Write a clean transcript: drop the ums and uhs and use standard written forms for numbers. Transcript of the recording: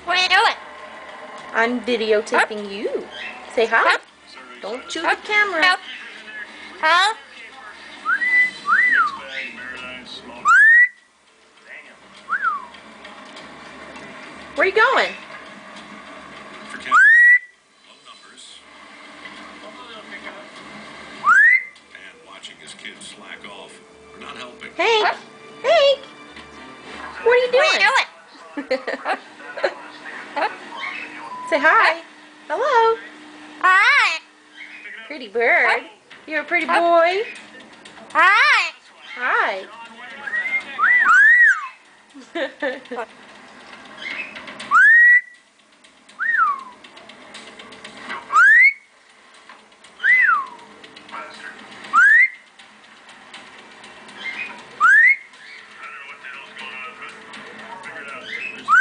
What are you doing? I'm videotaping you. Say hi. Don't chew the camera. Huh? Where you going? And watching his kids slack off. We're not helping. Hank. Hank. What are you doing? What are you doing? Say hi. Hello. Hi. Pretty bird. You're a pretty boy. Hi. Hi.